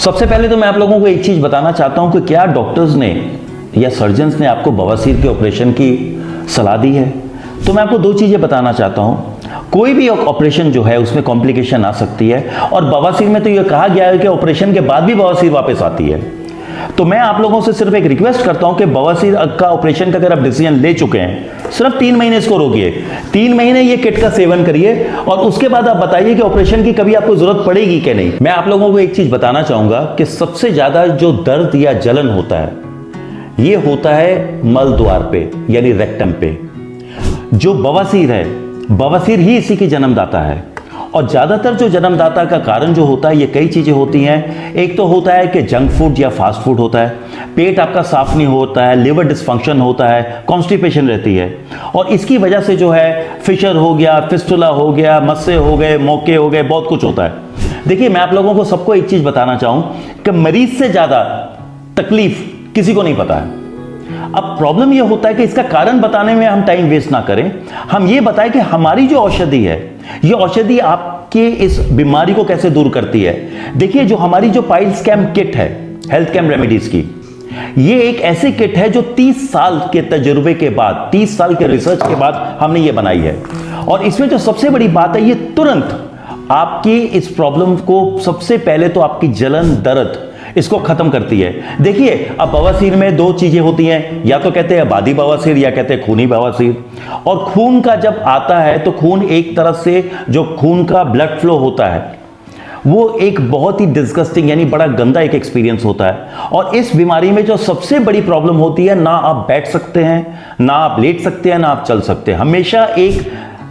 सबसे पहले तो मैं आप लोगों को एक चीज बताना चाहता हूं कि क्या डॉक्टर्स ने या सर्जन्स ने आपको बवासीर के ऑपरेशन की सलाह दी है। तो मैं आपको दो चीजें बताना चाहता हूं। कोई भी ऑपरेशन जो है उसमें कॉम्प्लिकेशन आ सकती है, और बवासीर में तो यह कहा गया है कि ऑपरेशन के बाद भी बवासीर वापस आती है। तो मैं आप लोगों से सिर्फ एक रिक्वेस्ट करता हूं कि बवासीर का ऑपरेशन का अगर आप डिसीजन ले चुके हैं, सिर्फ 3 महीने इसको रोकिए। 3 महीने ये किट का सेवन करिए और उसके बाद आप बताइए कि ऑपरेशन की कभी आपको जरूरत पड़ेगी कि नहीं। मैं आप लोगों को एक चीज बताना चाहूंगा कि सबसे ज्यादा जो दर्द या जलन होता है ये होता है मल द्वार पे, यानी रेक्टम पे। जो बवासीर है, बवासीर ही इसी की जन्मदाता है। और ज्यादातर जो जन्मदाता का कारण जो होता है, ये कई चीजें होती हैं। एक तो होता है कि जंक फूड या फास्ट फूड होता है, पेट आपका साफ नहीं होता है, लिवर डिस्फंक्शन होता है, कॉन्स्टिपेशन रहती है, और इसकी वजह से जो है फिशर हो गया, फिस्टुला हो गया, मस्से हो गए, मौके हो गए, बहुत कुछ होता है। देखिए, मैं आप लोगों को सबको एक चीज बताना चाहूं कि मरीज से ज्यादा तकलीफ किसी को नहीं पता है। अब प्रॉब्लम यह होता है कि इसका कारण बताने में हम टाइम वेस्ट ना करें, हम ये बताएं कि हमारी जो औषधि है, ये औषधि आपके इस बीमारी को कैसे दूर करती है। देखिए, जो हमारी जो पाइल्स कैम किट है हेल्थ कैम रेमेडीज की, ये एक ऐसी किट है जो 30 साल के तजुर्बे के बाद, 30 साल के रिसर्च के बाद हमने ये बनाई है। और इसमें जो सबसे बड़ी बात है, ये तुरंत आपकी इस प्रॉब्लम को, सबसे पहले तो आपकी जलन, दर्द, इसको खत्म करती है। देखिए, अब बवासीर में दो चीजें होती हैं, या तो कहते हैं आबादी बवासीर या कहते हैं खूनी बवासीर। और खून का जब आता है तो खून एक तरफ से जो खून का ब्लड फ्लो होता है वो एक बहुत ही डिस्गस्टिंग, यानी बड़ा गंदा एक एक्सपीरियंस होता है। और इस बीमारी में जो सबसे बड़ी प्रॉब्लम होती है, ना आप बैठ सकते हैं, ना आप लेट सकते हैं, ना आप चल सकते हैं। हमेशा एक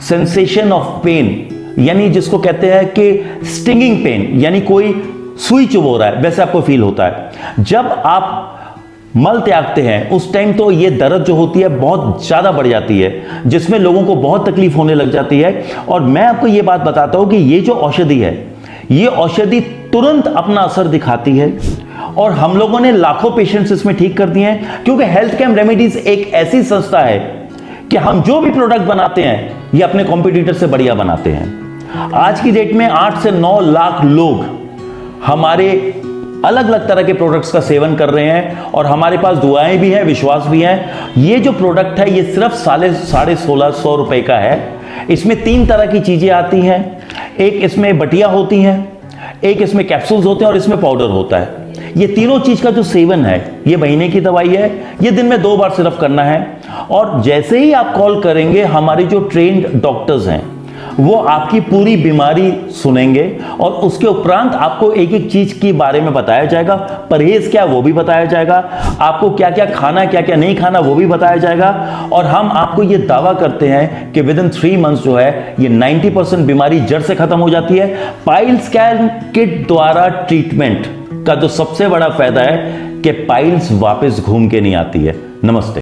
सेंसेशन ऑफ पेन, यानी जिसको कहते हैं कि स्टिंगिंग पेन, यानी कोई सुई चुभ हो रहा है, वैसे आपको फील होता है। जब आप मल त्यागते हैं उस टाइम तो ये दर्द जो होती है बहुत ज्यादा बढ़ जाती है, जिसमें लोगों को बहुत तकलीफ होने लग जाती है। और मैं आपको ये बात बताता हूं कि ये जो औषधि है, ये औषधि तुरंत अपना असर दिखाती है, और हम लोगों ने लाखों पेशेंट्स इसमें ठीक कर दिए हैं। क्योंकि हेल्थ कैम रेमेडीज एक ऐसी संस्था है कि हम जो भी प्रोडक्ट बनाते हैं ये अपने कॉम्पिटिटर से बढ़िया बनाते हैं। आज की डेट में 8 से 9 लाख लोग हमारे अलग अलग तरह के प्रोडक्ट्स का सेवन कर रहे हैं, और हमारे पास दुआएं भी हैं, विश्वास भी है। ये जो प्रोडक्ट है ये सिर्फ 1650 रुपए का है। इसमें 3 तरह की चीजें आती हैं, एक इसमें बटिया होती हैं, एक इसमें कैप्सूल्स होते हैं, और इसमें पाउडर होता है। ये तीनों चीज का जो सेवन है, ये महीने की दवाई है, ये दिन में 2 बार सिर्फ करना है। और जैसे ही आप कॉल करेंगे, हमारे जो ट्रेन्ड डॉक्टर्स हैं वो आपकी पूरी बीमारी सुनेंगे, और उसके उपरांत आपको एक एक चीज के बारे में बताया जाएगा। परहेज क्या, वो भी बताया जाएगा। आपको क्या क्या खाना, क्या क्या नहीं खाना, वो भी बताया जाएगा। और हम आपको ये दावा करते हैं कि विद इन 3 मंथ्स जो है ये 90% बीमारी जड़ से खत्म हो जाती है। पाइल्स कैम किट द्वारा ट्रीटमेंट का जो सबसे बड़ा फायदा है कि पाइल्स वापस घूम के नहीं आती है। नमस्ते।